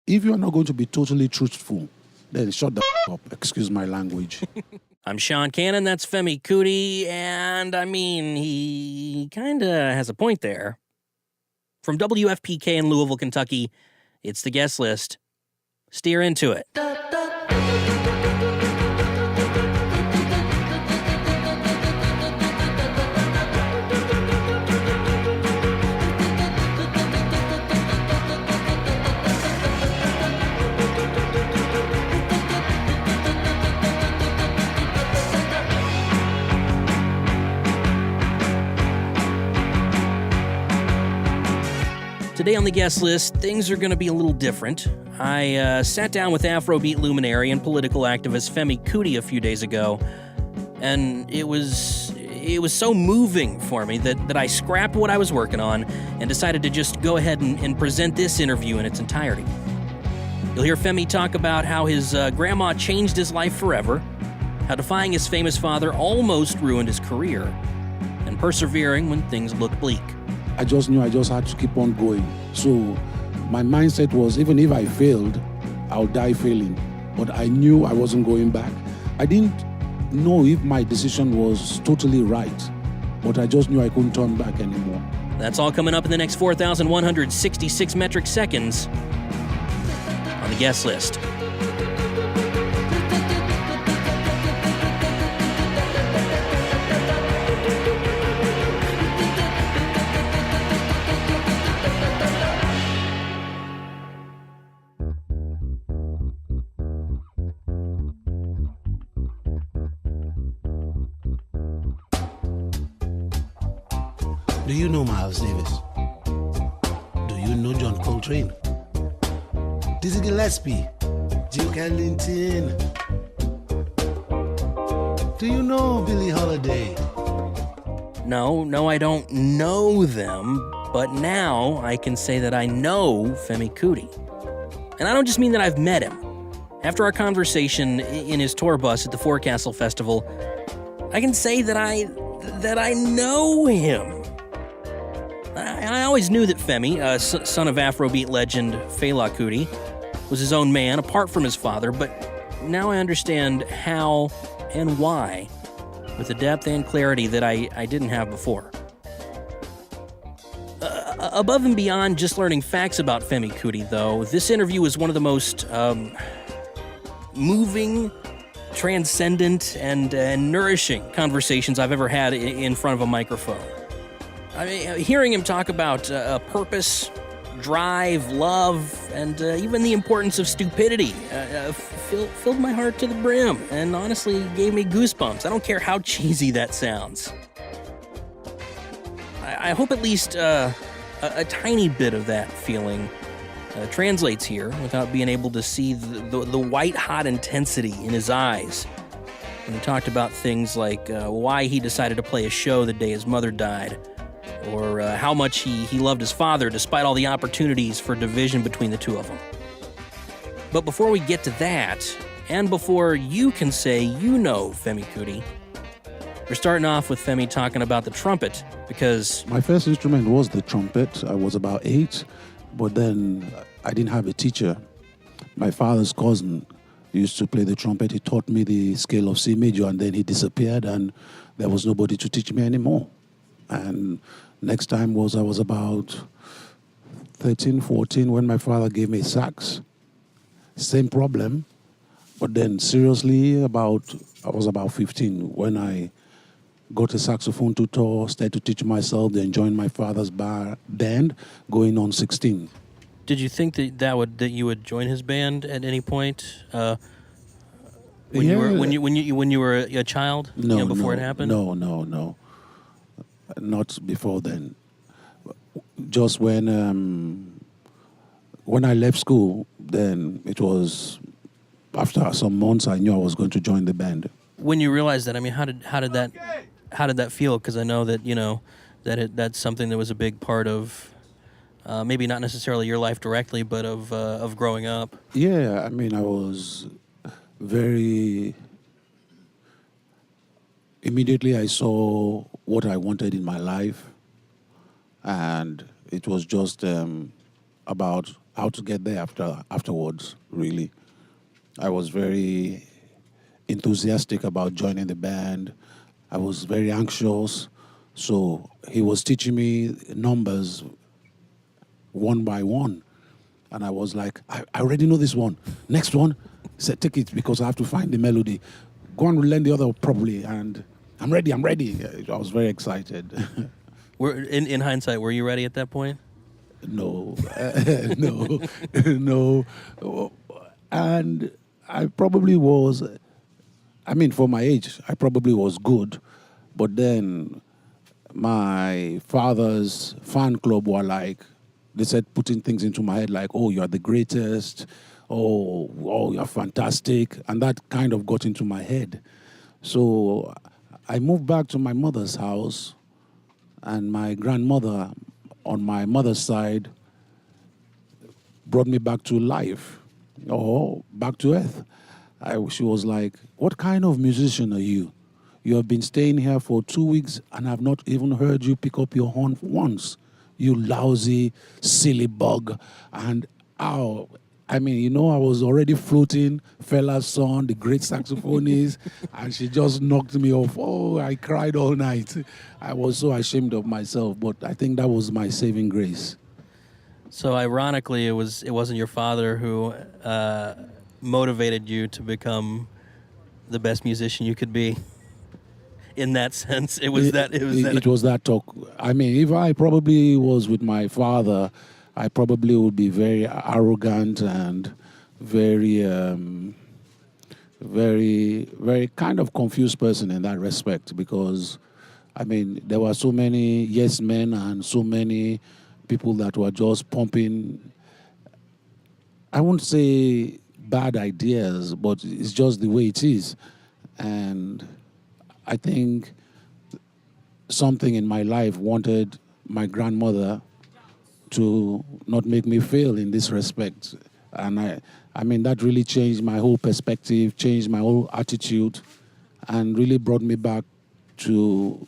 If you're not going to be totally truthful, then shut the up. Excuse my language. I'm Sean Cannon, that's Femi Kuti, and I mean, he kinda has a point there. From WFPK in Louisville, Kentucky, it's the guest list. Steer into it. Today on the guest list, things are going to be a little different. I sat down with Afrobeat luminary and political activist Femi Kuti a few days ago, and it was so moving for me that I scrapped what I was working on and decided to just go ahead and present this interview in its entirety. You'll hear Femi talk about how his grandma changed his life forever, how defying his famous father almost ruined his career, and persevering when things look bleak. I just knew I just had to keep on going. So my mindset was, even if I failed, I'll die failing. But I knew I wasn't going back. I didn't know if my decision was totally right, but I just knew I couldn't turn back anymore. That's all coming up in the next 4,166 metric seconds on the guest list. Do you know Miles Davis? Do you know John Coltrane? Dizzy Gillespie? Duke Ellington? Do you know Billie Holiday? No, I don't know them, but now I can say that I know Femi Kuti. And I don't just mean that I've met him. After our conversation in his tour bus at the Forecastle Festival, I can say that I know him. I always knew that Femi, son of Afrobeat legend Fela Kuti, was his own man, apart from his father, but now I understand how and why, with a depth and clarity that I didn't have before. Above and beyond just learning facts about Femi Kuti, though, this interview was one of the most moving, transcendent, and nourishing conversations I've ever had in front of a microphone. I mean, hearing him talk about purpose, drive, love, and even the importance of stupidity filled my heart to the brim and honestly gave me goosebumps. I don't care how cheesy that sounds. I hope at least a tiny bit of that feeling translates here without being able to see the white-hot intensity in his eyes when he talked about things like why he decided to play a show the day his mother died, or how much he loved his father despite all the opportunities for division between the two of them. But before we get to that, and before you can say you know Femi Kuti, we're starting off with Femi talking about the trumpet, because My first instrument was the trumpet. I was about 8, but then I didn't have a teacher. My father's cousin used to play the trumpet. He taught me the scale of C major, and then he disappeared, and there was nobody to teach me anymore. And next time I was about 13, 14 when my father gave me sax. Same problem. But then seriously, I was about 15 when I got a saxophone tutor, started to teach myself, then joined my father's band, going on 16. did you think that you would join his band at any point when you were a child? No, before no, it happened? No. Not before then. Just when I left school, then it was after some months I knew I was going to join the band. When you realized that, I mean, how did that feel? Because I know that that's something that was a big part of maybe not necessarily your life directly, but of growing up. Yeah, I mean, I was very. Immediately, I saw what I wanted in my life, and it was just about how to get there afterwards, really. I was very enthusiastic about joining the band. I was very anxious. So he was teaching me numbers one by one. And I was like, I already know this one. Next one, he said, take it because I have to find the melody. Go and learn the other properly. And I'm ready. I was very excited. In hindsight, were you ready at that point? No, no. And I probably was, for my age, I probably was good. But then my father's fan club were like, they said putting things into my head like, oh, you're the greatest. Oh, you're fantastic. And that kind of got into my head. So I moved back to my mother's house, and my grandmother on my mother's side brought me back to life, or back to earth. She was like, what kind of musician are you? You have been staying here for 2 weeks and I've not even heard you pick up your horn once. You lousy, silly bug. And I was already floating Fela's son, the great saxophonist, and she just knocked me off. Oh, I cried all night. I was so ashamed of myself, but I think that was my saving grace. So ironically, it wasn't your father who motivated you to become the best musician you could be. In that sense, it was that talk. If I probably was with my father, I probably would be very arrogant and very, very, very kind of confused person in that respect, because, there were so many yes men and so many people that were just pumping, I won't say bad ideas, but it's just the way it is. And I think something in my life wanted my grandmother to not make me fail in this respect. And that really changed my whole perspective, changed my whole attitude, and really brought me back to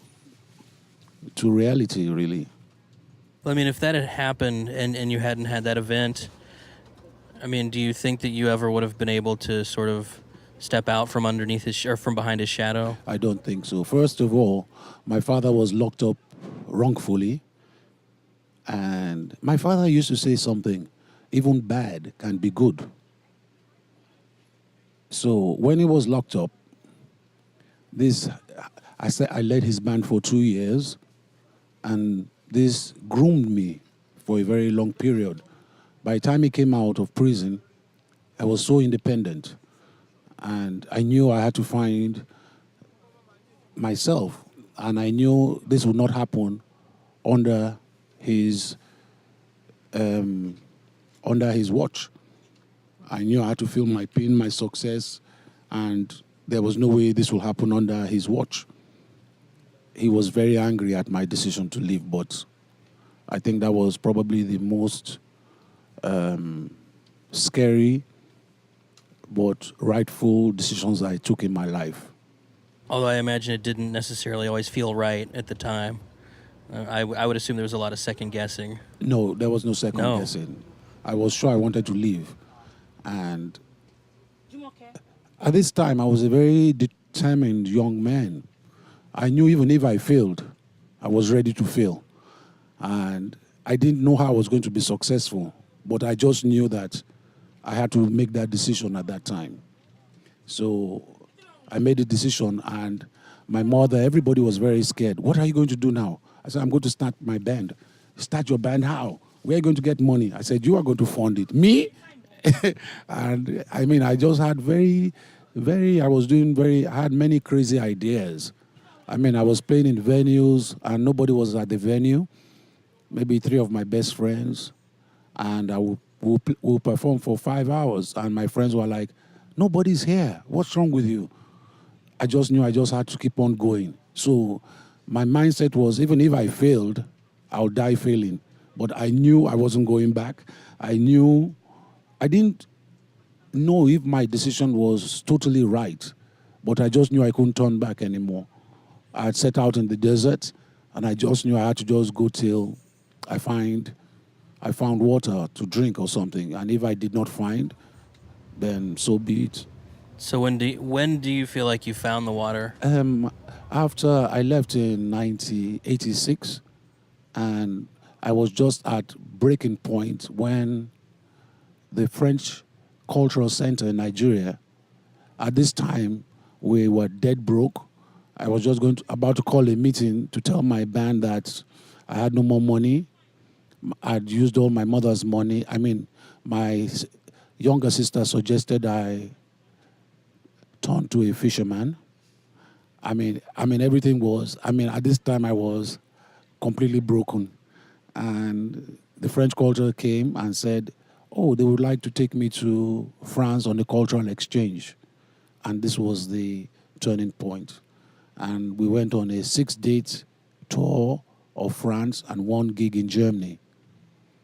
reality, really. Well, if that had happened and you hadn't had that event, do you think that you ever would have been able to sort of step out from underneath or from behind his shadow? I don't think so. First of all, my father was locked up wrongfully. And my father used to say something, even bad can be good. So when he was locked up, I led his band for 2 years, and this groomed me for a very long period. By the time he came out of prison, I was so independent. And I knew I had to find myself. And I knew this would not happen under his watch. I knew I had to feel my pain, my success, and there was no way this will happen under his watch. He was very angry at my decision to leave, but I think that was probably the most scary but rightful decisions I took in my life. Although I imagine it didn't necessarily always feel right at the time. I would assume there was a lot of second guessing. No, there was no second guessing. I was sure I wanted to leave. And at this time, I was a very determined young man. I knew even if I failed, I was ready to fail. And I didn't know how I was going to be successful, but I just knew that I had to make that decision at that time. So I made a decision, and my mother, everybody was very scared. What are you going to do now? I said, I'm going to start my band. Start your band? How? Where are you going to get money? I said, you are going to fund it. Me? And I just had I had many crazy ideas. I was playing in venues and nobody was at the venue. Maybe 3 of my best friends. And I will perform for 5 hours. And my friends were like, nobody's here. What's wrong with you? I just knew I just had to keep on going. So my mindset was, even if I failed, I'll die failing. But I knew I wasn't going back. I didn't know if my decision was totally right, but I just knew I couldn't turn back anymore. I had set out in the desert, and I just knew I had to just go till I find I found water to drink or something. And if I did not find, then so be it. So when do you feel like you found the water? After I left in 1986, and I was just at breaking point when the French Cultural Center in Nigeria, at this time, we were dead broke. I was just about to call a meeting to tell my band that I had no more money. I'd used all my mother's money. I mean, my younger sister suggested I turn to a fisherman. I mean, everything was. At this time, I was completely broken, and the French culture came and said, "Oh, they would like to take me to France on a cultural exchange," and this was the turning point. And we went on a 6-date tour of France and 1 gig in Germany.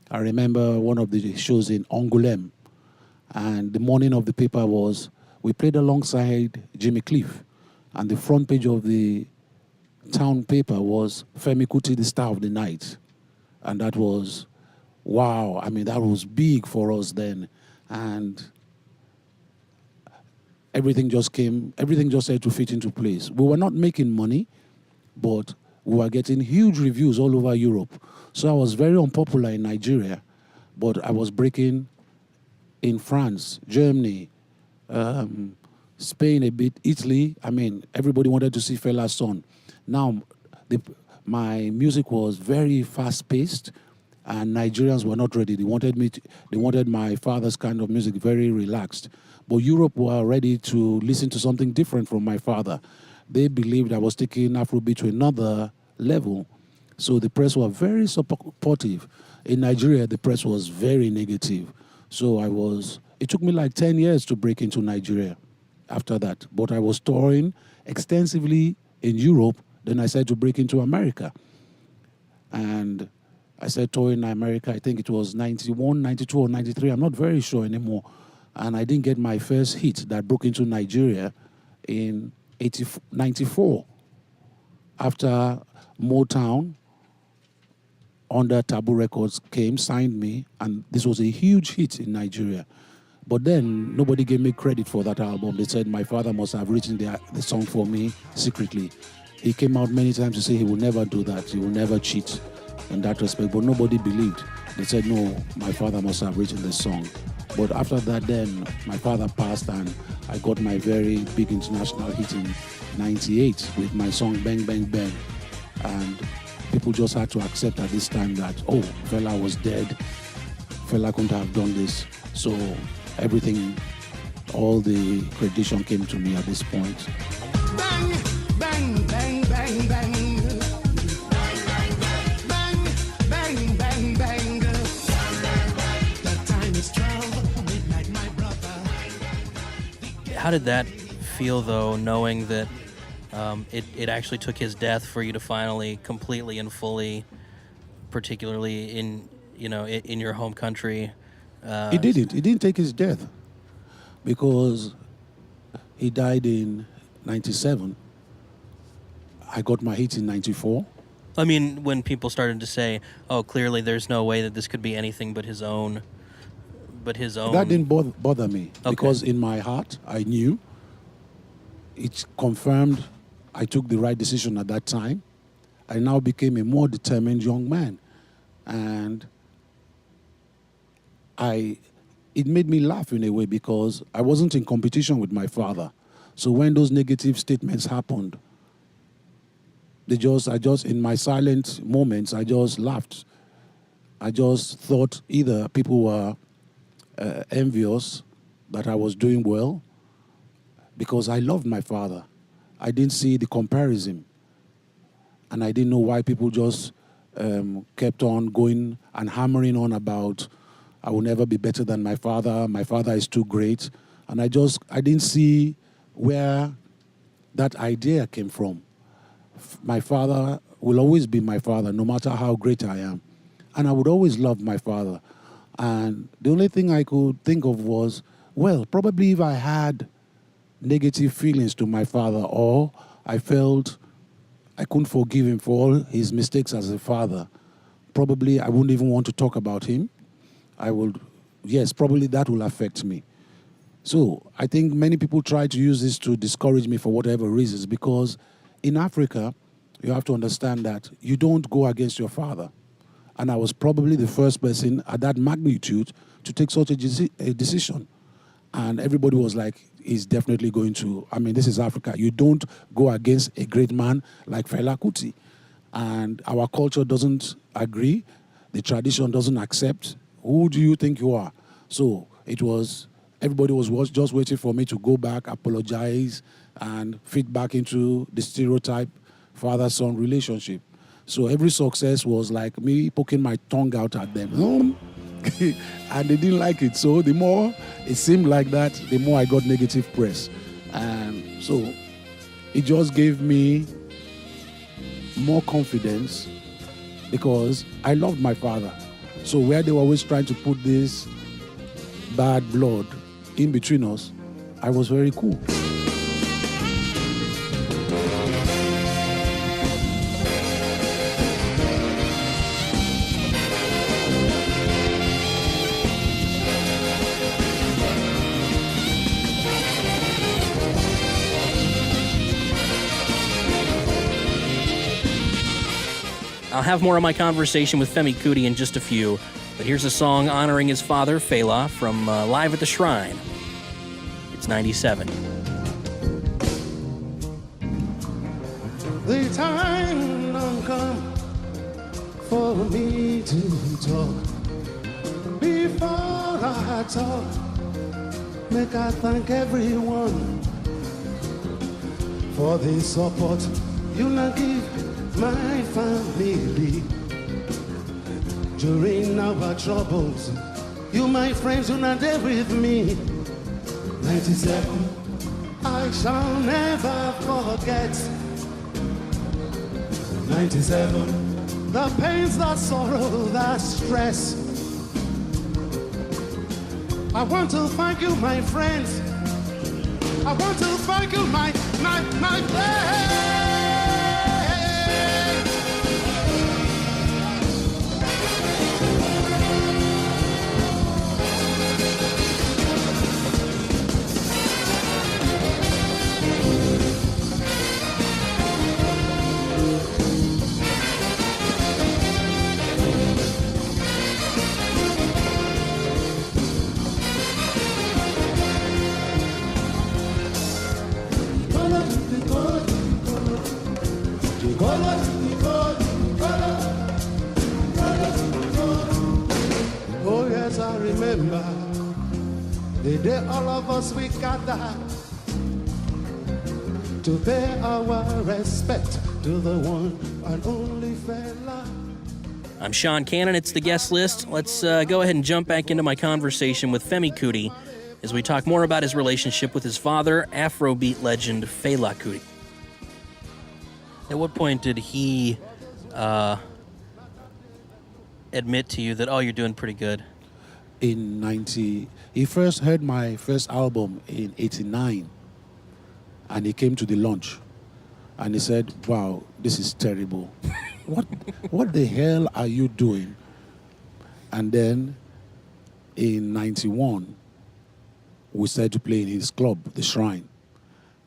I remember one of the shows in Angoulême, and the morning of the paper was we played alongside Jimmy Cliff, and the front page of the town paper was Femi Kuti, the star of the night. And that was, wow, that was big for us then. And everything just had to fit into place. We were not making money, but we were getting huge reviews all over Europe. So I was very unpopular in Nigeria, but I was breaking in France, Germany, Spain a bit, Italy. Everybody wanted to see Fela's son. Now, my music was very fast-paced, and Nigerians were not ready. They wanted my father's kind of music, very relaxed. But Europe were ready to listen to something different from my father. They believed I was taking Afrobeat to another level. So the press were very supportive. In Nigeria, the press was very negative. So it took me like 10 years to break into Nigeria after that. But I was touring extensively in Europe. Then I started to break into America. And I started touring in America, I think it was 91, 92, or 93. I'm not very sure anymore. And I didn't get my first hit that broke into Nigeria in 94. After Motown, under Taboo Records came, signed me, and this was a huge hit in Nigeria. But then nobody gave me credit for that album. They said my father must have written the song for me secretly. He came out many times to say he will never do that. He will never cheat in that respect. But nobody believed. They said, no, my father must have written the song. But after that, then my father passed, and I got my very big international hit in 98 with my song Bang Bang Bang. And people just had to accept at this time that, oh, Fela was dead. Fela couldn't have done this. So everything, all the creditation came to me at this point. Bang, bang, bang, bang, bang. Bang, bang, bang, bang. The time is 12 midnight, my brother. How did that feel, though, knowing that it actually took his death for you to finally, completely and fully, particularly in your home country? He didn't. He didn't take his death because he died in 97. I got my hit in 94. I mean, when people started to say, "Oh, clearly, there's no way that this could be anything but his own." That didn't bother me because in my heart I knew. It confirmed I took the right decision at that time. I now became a more determined young man, and it made me laugh in a way because I wasn't in competition with my father. So when those negative statements happened, I just in my silent moments, I just laughed. I just thought either people were envious that I was doing well because I loved my father. I didn't see the comparison. And I didn't know why people just kept on going and hammering on about I will never be better than my father is too great. And I didn't see where that idea came from. My father will always be my father, no matter how great I am. And I would always love my father. And the only thing I could think of was, well, probably if I had negative feelings to my father, or I felt I couldn't forgive him for all his mistakes as a father, probably I wouldn't even want to talk about him. Probably that will affect me. So I think many people try to use this to discourage me for whatever reasons, because in Africa, you have to understand that you don't go against your father. And I was probably the first person at that magnitude to take such a decision. And everybody was like, he's definitely going to, this is Africa. You don't go against a great man like Fela Kuti. And our culture doesn't agree. The tradition doesn't accept. Who do you think you are? So everybody was just waiting for me to go back, apologize, and fit back into the stereotype father-son relationship. So every success was like me poking my tongue out at them. And they didn't like it. So the more it seemed like that, the more I got negative press. And so it just gave me more confidence, because I loved my father. So where they were always trying to put this bad blood in between us, I was very cool. I'll have more of my conversation with Femi Kuti in just a few, but here's a song honoring his father, Fela, from Live at the Shrine. It's 97. The time don't come for me to talk. Before I talk, make I thank everyone for the support you not give my family during our troubles. You, my friends, who not there with me. 97, I shall never forget. 97, the pains, the sorrow, the stress. I want to thank you, my friends. I want to thank you, my friends. Oh yes, I remember the day all of us we gathered to pay our respect to the one and only Fela. I'm Sean Cannon. It's the guest list. Let's go ahead and jump back into my conversation with Femi Kuti as we talk more about his relationship with his father, Afrobeat legend Fela Kuti. At what point did he admit to you that, oh, you're doing pretty good? He first heard my first album in 89, and he came to the launch, and he said, wow, this is terrible. What the hell are you doing? And then in 91, we started to play in his club, The Shrine.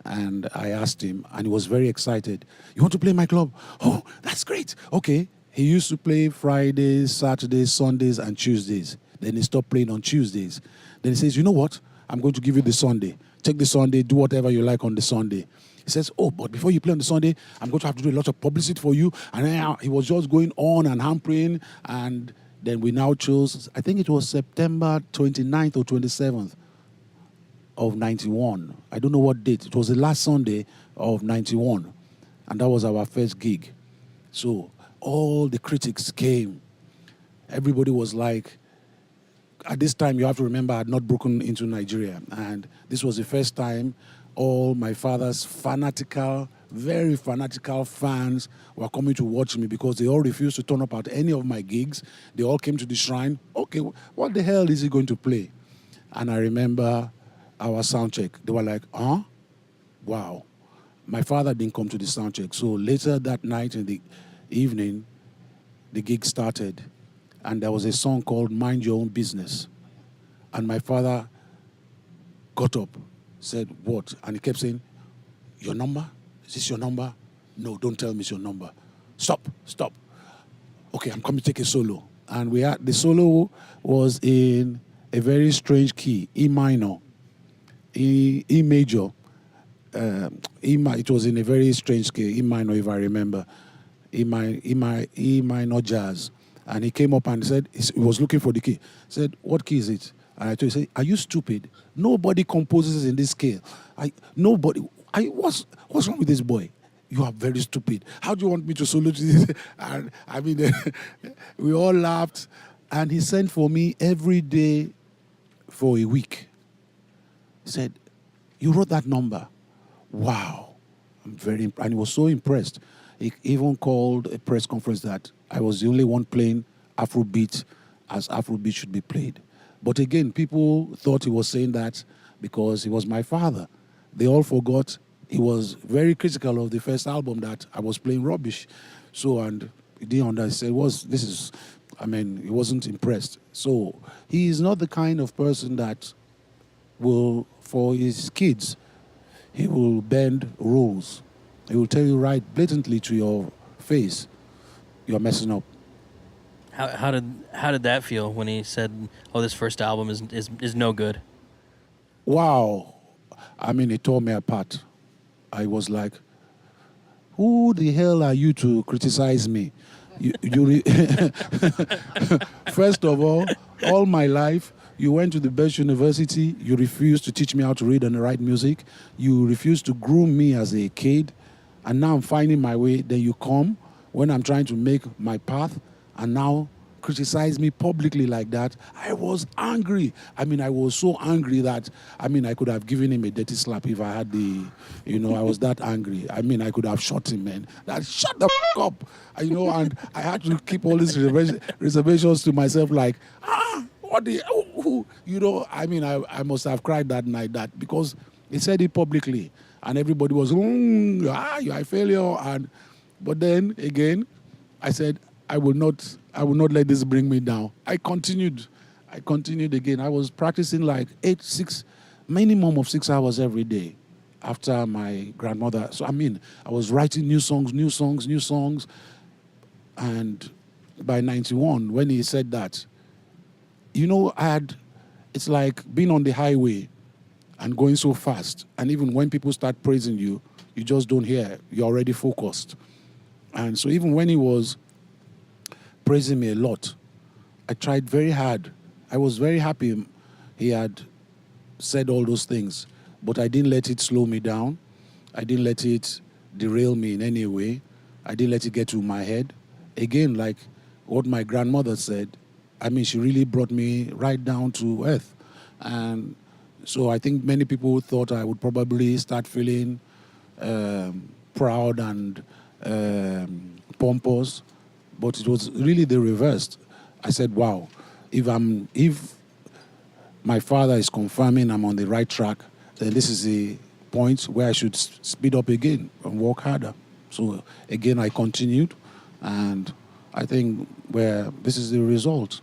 And I asked him, and he was very excited. You want to play in my club? Oh, that's great. Okay. He used to play Fridays, Saturdays, Sundays, and Tuesdays. Then he stopped playing on Tuesdays. Then he says, you know what? I'm going to give you the Sunday. Take the Sunday, do whatever you like on the Sunday. He says, oh, but before you play on the Sunday, I'm going to have to do a lot of publicity for you. And he was just going on and hampering. And then we now chose, I think it was September 29th or 27th. Of 91. I don't know what date. It was the last Sunday of 91. And that was our first gig. So all the critics came. Everybody was like, at this time, you have to remember, I had not broken into Nigeria. And this was the first time all my father's very fanatical fans were coming to watch me, because they all refused to turn up at any of my gigs. They all came to the Shrine. Okay, what the hell is he going to play? And I remember our sound check. They were like, huh? Wow. My father didn't come to the sound check. So later that night in the evening, the gig started, and there was a song called Mind Your Own Business. And my father got up, said, what? And he kept saying, your number? Is this your number? No, don't tell me it's your number. Stop. Okay, I'm coming to take a solo. And the solo was in a very strange key, E minor, E major. It was in a very strange key, E minor if I remember, E minor jazz. And he came up and said, he was looking for the key. Said, what key is it? And I told him, are you stupid? Nobody composes in this scale. What's wrong with this boy? You are very stupid. How do you want me to solo to this? And I mean, we all laughed. And he sent for me every day for a week. He said, you wrote that number. Wow. And he was so impressed. He even called a press conference that I was the only one playing Afrobeat as Afrobeat should be played. But again, people thought he was saying that because he was my father. They all forgot he was very critical of the first album that I was playing rubbish. So, and he didn't understand. He wasn't impressed. So, he is not the kind of person that will, for his kids, he will bend rules. He will tell you right blatantly to your face, you're messing up. How did that feel when he said, "Oh, this first album is no good"? Wow, I mean, it tore me apart. I was like, "Who the hell are you to criticize me?" First of all my life, you went to the best university. You refused to teach me how to read and write music. You refused to groom me as a kid, and now I'm finding my way. Then you come when I'm trying to make my path, and now criticize me publicly like that. I was angry. I mean, I was so angry that, I could have given him a dirty slap if I had I was that angry. I mean, I could have shot him, man. Shut the f*** up. And I had to keep all these reservations to myself like, I must have cried that night because he said it publicly and everybody was, you're a failure. But then again, I said, I will not let this bring me down. I continued again. I was practicing like minimum of 6 hours every day after my grandmother. So, I was writing new songs. And by 91, when he said that, it's like being on the highway and going so fast. And even when people start praising you, you just don't hear. You're already focused. And so even when he was praising me a lot, I tried very hard. I was very happy he had said all those things, but I didn't let it slow me down. I didn't let it derail me in any way. I didn't let it get to my head. Again, like what my grandmother said, she really brought me right down to earth. And so I think many people thought I would probably start feeling proud and pompous, but it was really the reverse. I said, wow, if my father is confirming I'm on the right track, then this is the point where I should speed up again and work harder. So again, I continued, and I think this is the result.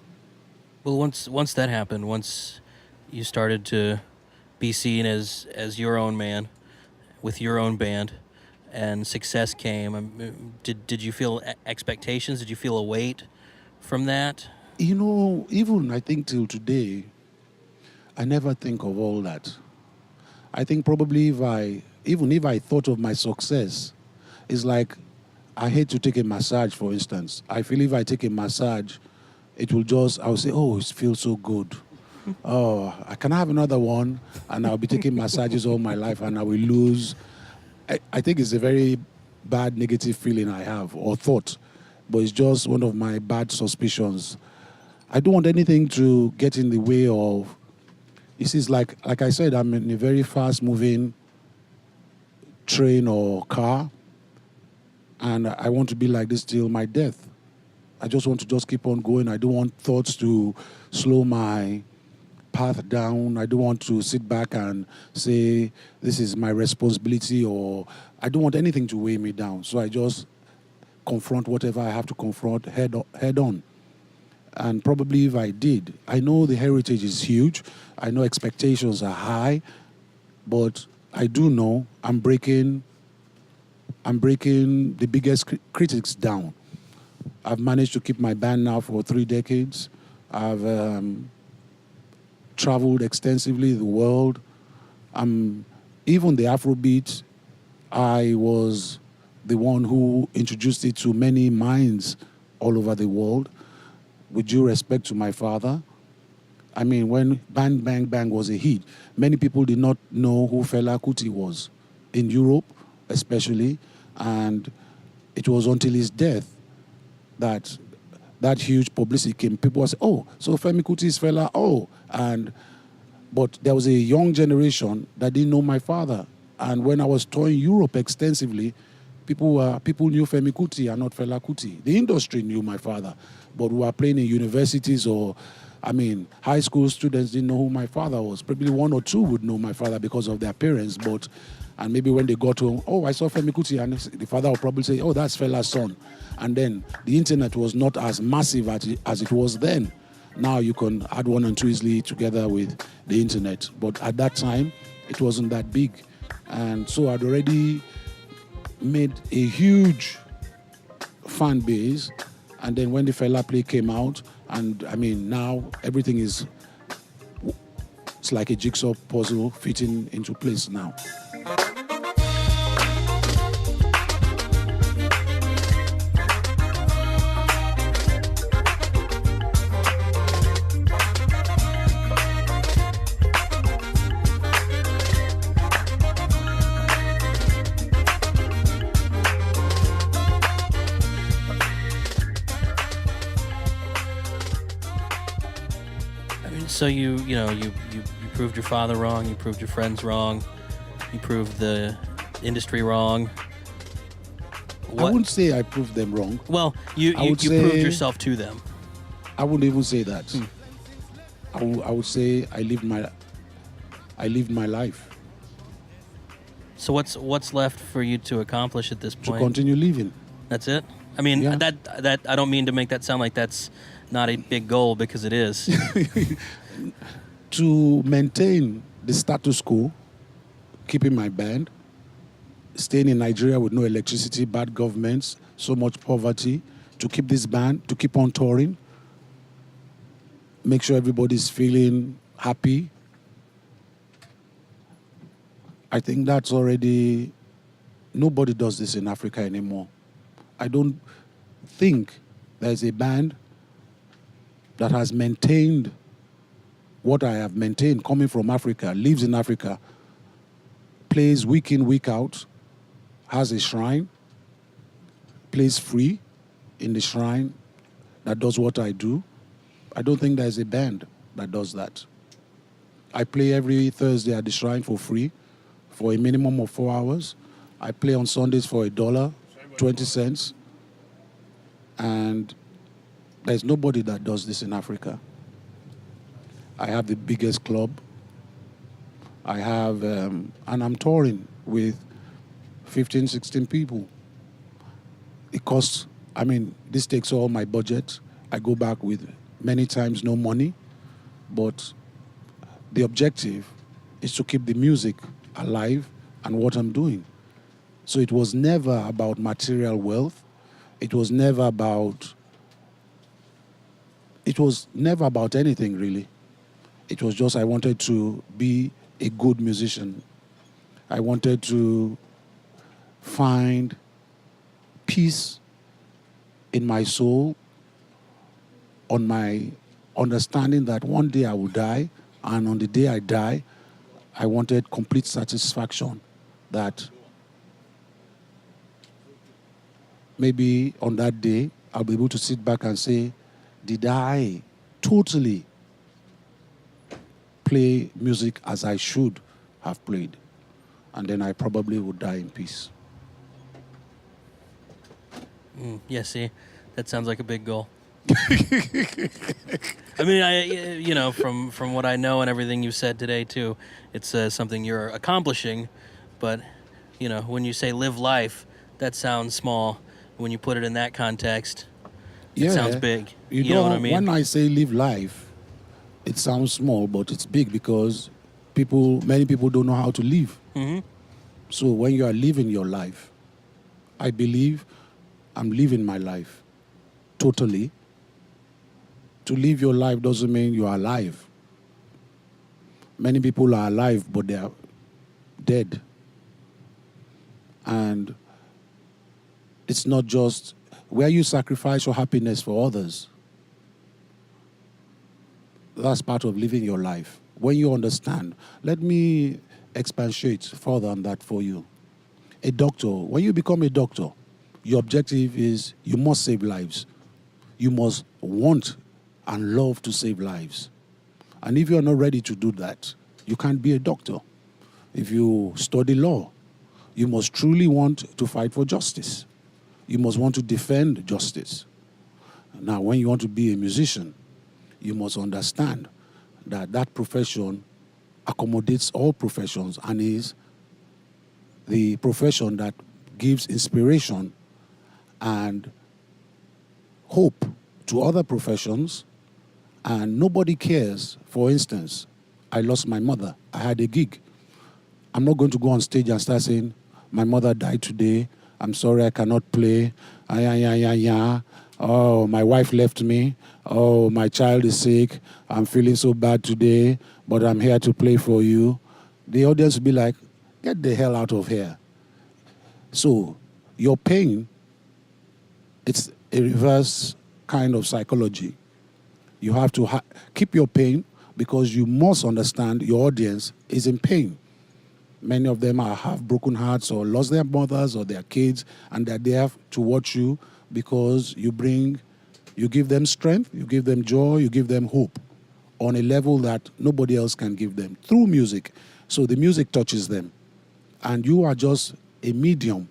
Well, once that happened, once you started to be seen as your own man with your own band, and success came, did you feel expectations? Did you feel a weight from that? Even I think till today, I never think of all that. I think probably if I thought of my success, it's like I hate to take a massage, for instance. I feel if I take a massage, I'll say, oh, it feels so good. Oh, I can have another one, and I'll be taking massages all my life, and I will lose. I think it's a very bad negative feeling I have, or thought, but it's just one of my bad suspicions. I don't want anything to get in the way of. This is like I said, I'm in a very fast-moving train or car, and I want to be like this till my death. I just want to keep on going. I don't want thoughts to slow my path down. I don't want to sit back and say this is my responsibility, or I don't want anything to weigh me down. So I just confront whatever I have to confront head on. And probably if I did, I know the heritage is huge. I know expectations are high, but I do know I'm breaking the biggest critics down. I've managed to keep my band now for 3 decades. I've traveled extensively the world. Even the Afrobeat, I was the one who introduced it to many minds all over the world. With due respect to my father, I mean, when Bang Bang Bang was a hit, many people did not know who Fela Kuti was, in Europe especially, and it was until his death that huge publicity came. People would say, oh, so Femi Kuti is Fela, but there was a young generation that didn't know my father. And when I was touring Europe extensively, people knew Femi Kuti and not Fela Kuti. The industry knew my father, but we were playing in universities high school students didn't know who my father was. Probably 1 or 2 would know my father because of their parents, and maybe when they got home, oh, I saw Femi Kuti, and the father would probably say, oh, that's Fela's son. And then the internet was not as massive as it was then. Now you can add 1 and 2 easily together with the internet. But at that time, it wasn't that big. And so I'd already made a huge fan base. And then when the Fela play came out, and now everything it's like a jigsaw puzzle fitting into place now. So you proved your father wrong, you proved your friends wrong, you proved the industry wrong. I wouldn't say I proved them wrong. Well, you proved yourself to them. I wouldn't even say that. I would say I lived my life. So what's left for you to accomplish at this point? To continue living. That's it? I mean, Yeah. that I don't mean to make that sound like that's not a big goal, because it is. To maintain the status quo, keeping my band, staying in Nigeria with no electricity, bad governments, so much poverty, to keep this band, to keep on touring, make sure everybody's feeling happy. I think that's already, nobody does this in Africa anymore. I don't think there's a band that has maintained what I have maintained coming from Africa, lives in Africa, plays week in, week out, has a shrine, plays free in the shrine, that does what I do. I don't think there's a band that does that. I play every Thursday at the shrine for free for a minimum of 4 hours. I play on Sundays for $1.20. And there's nobody that does this in Africa. I have the biggest club. I have, and I'm touring with 15, 16 people. It costs, this takes all my budget. I go back with many times no money, but the objective is to keep the music alive and what I'm doing. So it was never about material wealth. It was never about anything, really. It was just I wanted to be a good musician. I wanted to find peace in my soul, on my understanding that one day I will die, and on the day I die, I wanted complete satisfaction that maybe on that day I'll be able to sit back and say, did I totally play music as I should have played? And then I probably would die in peace. See, that sounds like a big goal. From what I know and everything you said today too, it's something you're accomplishing. But when you say live life, that sounds small. when you put it in that context. Yeah, It sounds big. You know what I mean? When I say live life, it sounds small, but it's big because many people don't know how to live. Mm-hmm. So when you are living your life, I believe I'm living my life totally. To live your life doesn't mean you are alive. Many people are alive, but they are dead. And it's not just where you sacrifice your happiness for others. That's part of living your life. When you understand, let me expatiate further on that for you. A doctor, when you become a doctor, your objective is you must save lives. You must want and love to save lives. And if you're not ready to do that, you can't be a doctor. If you study law, you must truly want to fight for justice. You must want to defend justice. Now, when you want to be a musician, you must understand that that profession accommodates all professions and is the profession that gives inspiration and hope to other professions, and nobody cares. For instance, I lost my mother. I had a gig. I'm not going to go on stage and start saying, my mother died today. I'm sorry I cannot play. Oh, my wife left me. Oh, my child is sick. I'm feeling so bad today, but I'm here to play for you. The audience will be like, get the hell out of here. So your pain, it's a reverse kind of psychology. You have to keep your pain because you must understand your audience is in pain. Many of them have broken hearts or lost their mothers or their kids, and they're there to watch you because you give them strength, you give them joy, you give them hope on a level that nobody else can give them through music. So the music touches them, and you are just a medium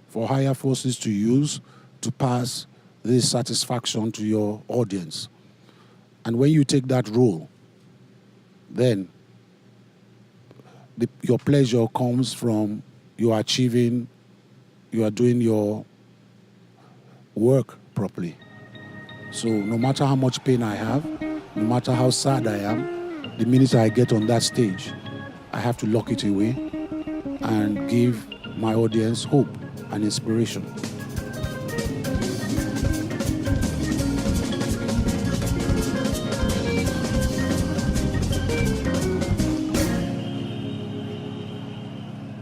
for higher forces to use to pass this satisfaction to your audience. And when you take that role, then your pleasure comes from you are achieving, you are doing your work properly. So no matter how much pain I have, no matter how sad I am, the minute I get on that stage, I have to lock it away and give my audience hope and inspiration.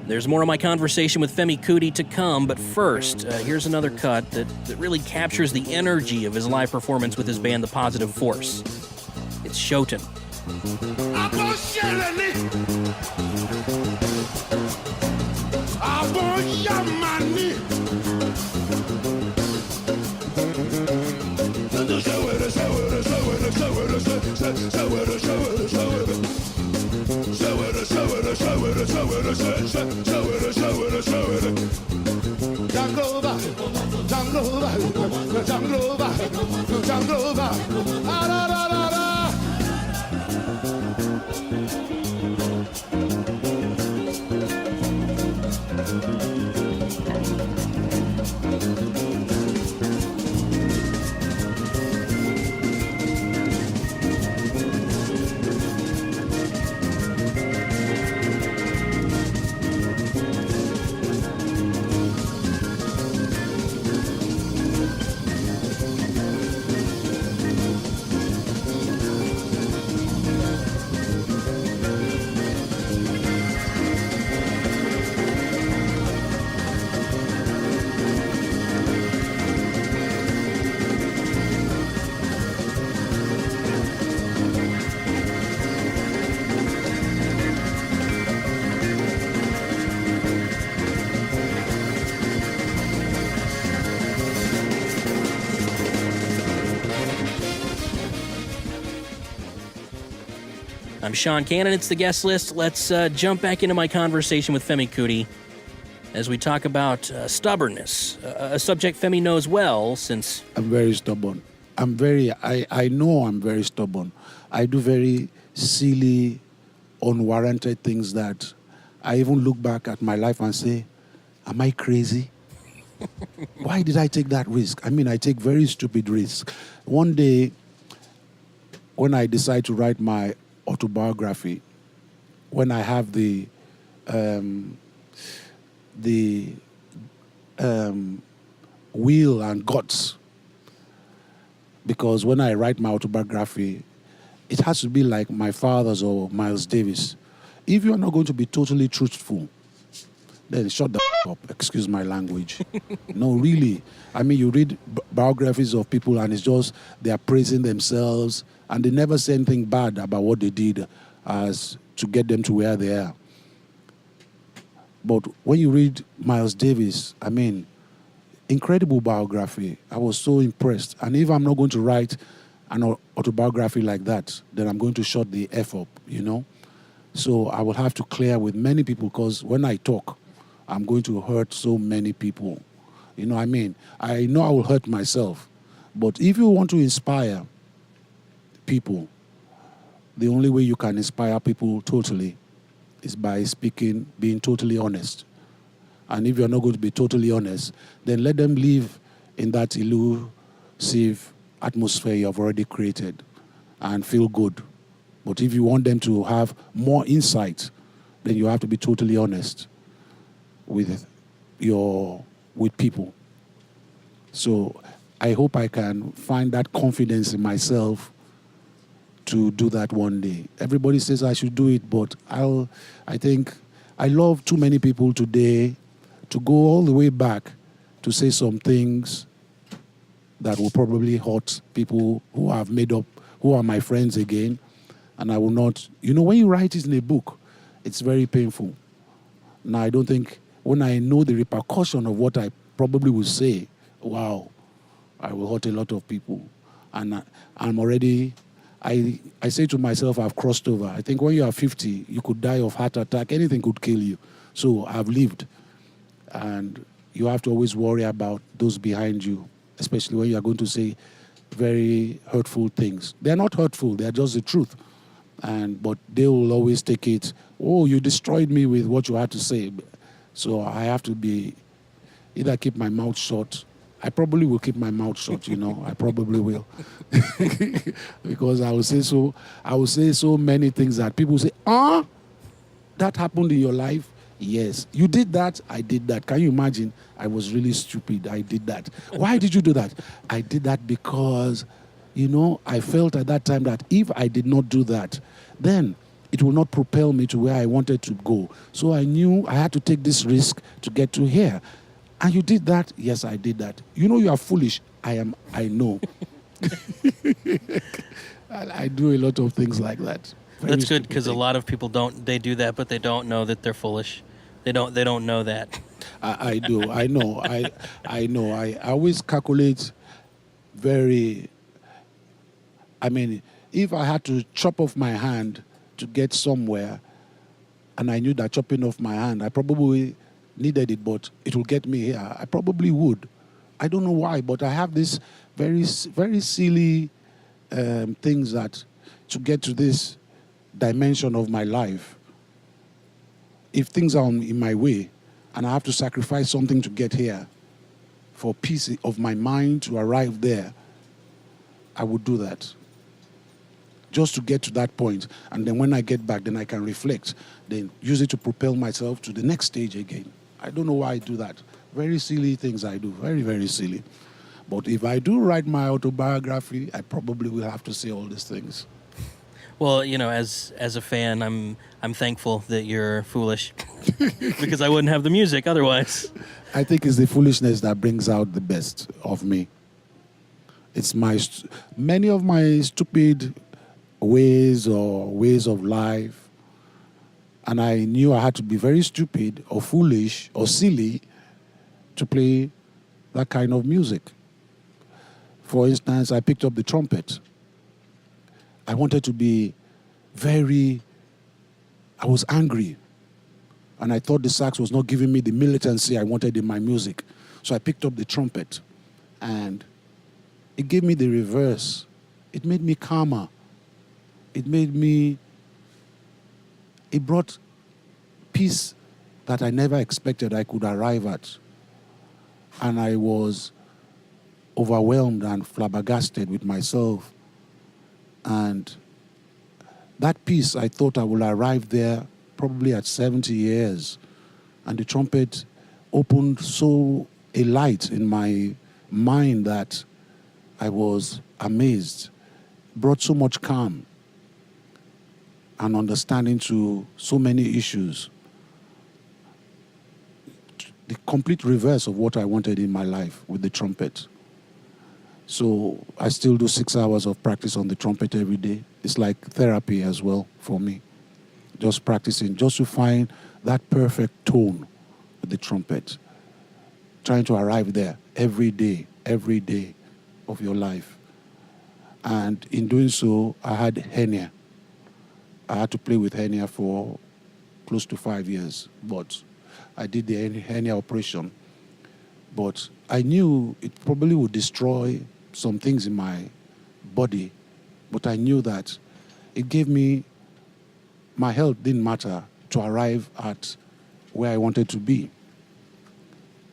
There's more of my conversation with Femi Kuti to come, but first, here's another cut that really captures the energy of his live performance with his band The Positive Force. It's Shoten. I'm Sean Cannon, it's the guest list. Let's jump back into my conversation with Femi Kuti as we talk about stubbornness, a subject Femi knows well since... I'm very stubborn. I know I'm very stubborn. I do very silly, unwarranted things that I even look back at my life and say, am I crazy? Why did I take that risk? I mean, I take very stupid risks. One day, when I decide to write my autobiography, when I have the will and guts, because when I write my autobiography, it has to be like my father's or Miles Davis. If you are not going to be totally truthful, then shut the up. Excuse my language. No, really. I mean, you read biographies of people and it's just they are praising themselves and they never say anything bad about what they did as to get them to where they are. But when you read Miles Davis, I mean, incredible biography. I was so impressed. And if I'm not going to write an autobiography like that, then I'm going to shut the F up, you know? So I will have to clear with many people because when I talk, I'm going to hurt so many people. You know what I mean? I know I will hurt myself. But if you want to inspire people, the only way you can inspire people totally is by speaking, being totally honest. And if you're not going to be totally honest, then let them live in that elusive atmosphere you have already created and feel good. But if you want them to have more insight, then you have to be totally honest with people. So I hope I can find that confidence in myself to do that one day. Everybody says I should do it, but I think I love too many people today to go all the way back to say some things that will probably hurt people who have made up, who are my friends again. And I will not, you know, when you write it in a book, it's very painful. Now, I don't think, when I know the repercussion of what I probably will say, wow, I will hurt a lot of people. And I'm already, I say to myself, I've crossed over. I think when you are 50, you could die of heart attack. Anything could kill you. So I've lived. And you have to always worry about those behind you, especially when you are going to say very hurtful things. They're not hurtful. They're just the truth. But they will always take it, oh, you destroyed me with what you had to say. So I have to either keep my mouth shut. I probably will keep my mouth shut, you know. I probably will. Because I will say so many things that people say, that happened in your life? Yes. You did that? I did that. Can you imagine? I was really stupid. I did that. Why did you do that? I did that because, you know, I felt at that time that if I did not do that, then it will not propel me to where I wanted to go. So I knew I had to take this risk to get to here. And you did that? Yes, I did that. You know you are foolish. I know. I do a lot of things like that. That's good because a lot of people they do that, but they don't know that they're foolish. They don't know that. I do. I know. I know. I always calculate very. I mean, if I had to chop off my hand to get somewhere, and I knew that chopping off my hand, I probably needed it, but it will get me here. I probably would. I don't know why, but I have this very, very silly things that to get to this dimension of my life, if things are in my way and I have to sacrifice something to get here for peace of my mind to arrive there, I would do that. Just to get to that point. And then when I get back, then I can reflect, then use it to propel myself to the next stage again. I don't know why I do that. Very silly things I do. Very, very silly. But if I do write my autobiography, I probably will have to say all these things. Well, you know, as a fan, I'm thankful that you're foolish because I wouldn't have the music otherwise. I think it's the foolishness that brings out the best of me. It's many of my stupid ways of life, and I knew I had to be very stupid or foolish or silly to play that kind of music. For instance, I picked up the trumpet. I wanted to be I was angry. And I thought the sax was not giving me the militancy I wanted in my music. So I picked up the trumpet. And it gave me the reverse. It made me calmer. It brought peace that I never expected I could arrive at. And I was overwhelmed and flabbergasted with myself. And that piece, I thought I would arrive there probably at 70 years. And the trumpet opened so a light in my mind that I was amazed, brought so much calm and understanding to so many issues. The complete reverse of what I wanted in my life with the trumpet. So I still do 6 hours of practice on the trumpet every day. It's like therapy as well for me. Just practicing, just to find that perfect tone with the trumpet. Trying to arrive there every day of your life. And in doing so, I had hernia. I had to play with hernia for close to 5 years. But I did the hernia operation. But I knew it probably would destroy some things in my body. But I knew that it gave me, my health didn't matter to arrive at where I wanted to be.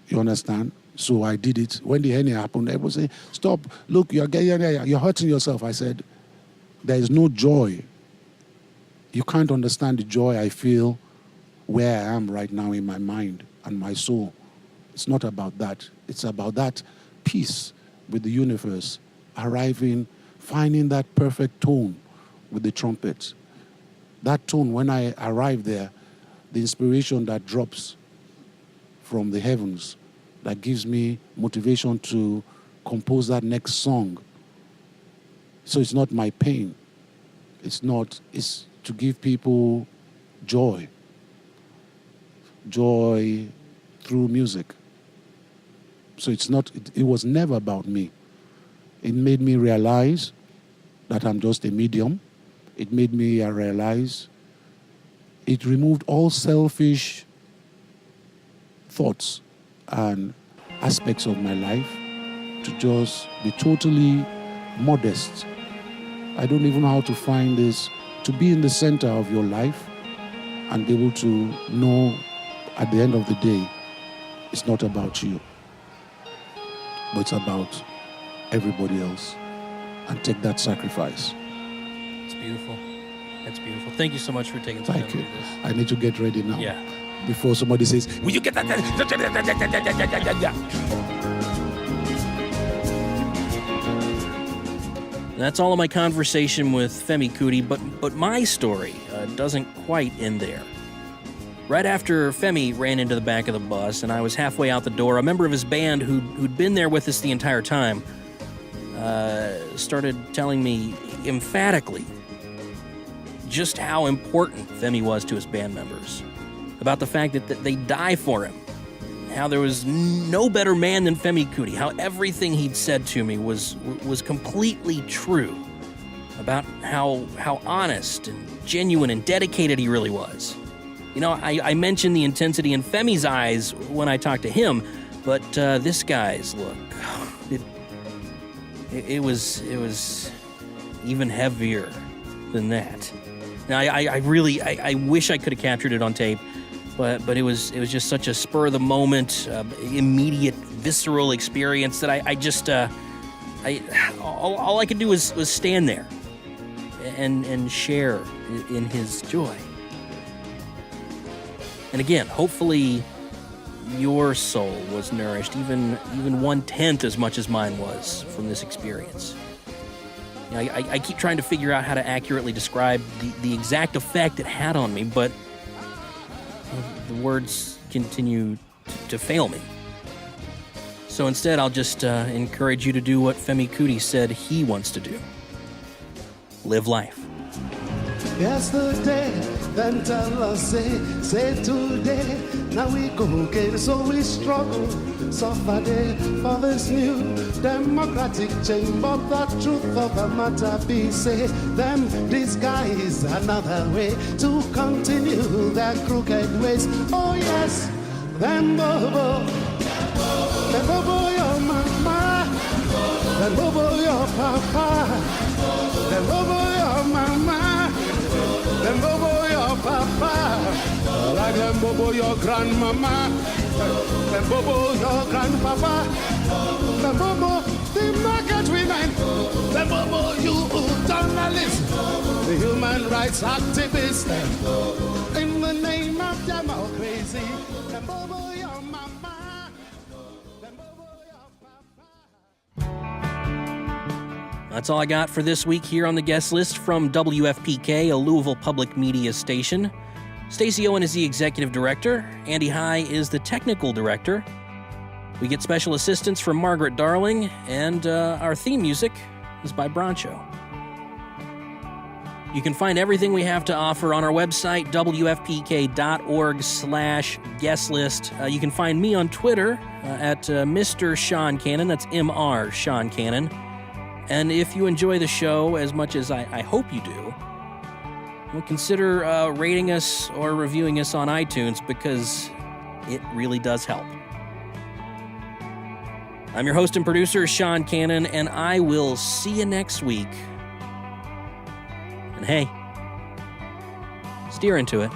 You understand? So I did it. When the hernia happened, everyone said, stop, look, you're hurting yourself. I said, there is no joy. You can't understand the joy I feel where I am right now in my mind and my soul. It's not about that. It's about that peace with the universe, arriving, finding that perfect tone with the trumpet. That tone, when I arrive there, the inspiration that drops from the heavens, that gives me motivation to compose that next song. So it's not my pain. It's to give people joy. Joy through music. So it was never about me. It made me realize that I'm just a medium. It made me realize it removed all selfish thoughts and aspects of my life to just be totally modest. I don't even know how to find this, to be in the center of your life and be able to know at the end of the day, it's not about you, but it's about everybody else, and take that sacrifice. It's beautiful. That's beautiful. Thank you so much for taking time Thank to you. do this. I need to get ready now. Yeah. Before somebody says, will you get that? That's all of my conversation with Femi Kuti, but my story doesn't quite end there. Right after Femi ran into the back of the bus and I was halfway out the door, a member of his band who'd been there with us the entire time started telling me emphatically just how important Femi was to his band members, about the fact that they die for him, how there was no better man than Femi Kuti, how everything he'd said to me was completely true, about how honest and genuine and dedicated he really was. You know, I mentioned the intensity in Femi's eyes when I talked to him, but this guy's look, it was even heavier than that. Now, I wish I could have captured it on tape, but it was just such a spur of the moment, immediate, visceral experience that all I could do was stand there and share in his joy. And again, hopefully your soul was nourished even 1/10 as much as mine was from this experience. You know, I keep trying to figure out how to accurately describe the exact effect it had on me, but the words continue to fail me. So instead, I'll just encourage you to do what Femi Kuti said he wants to do. Live life. Yesterday, then tell us, say today. Now we go get it, so we struggle, suffer day for this new democratic change. But the truth of the matter be, say them disguise another way to continue their crooked ways. Oh yes, them bobo your mama, them bobo your papa, them bobo your mama. Them bobo your papa, like them bobo your grandmama, them bobo your grandpapa, them bobo the market women, them bobo you journalist, the human rights activist, in the name of democracy, them bobo your mama, them bobo your papa. That's all I got for this week here on the guest list from WFPK, a Louisville public media station. Stacey Owen is the executive director. Andy High is the technical director. We get special assistance from Margaret Darling, and our theme music is by Broncho. You can find everything we have to offer on our website, wfpk.org/guestlist. You can find me on Twitter at Mr. Sean Cannon. That's Mr. Sean Cannon. And if you enjoy the show as much as I hope you do, well, consider rating us or reviewing us on iTunes, because it really does help. I'm your host and producer, Sean Cannon, and I will see you next week. And hey, steer into it.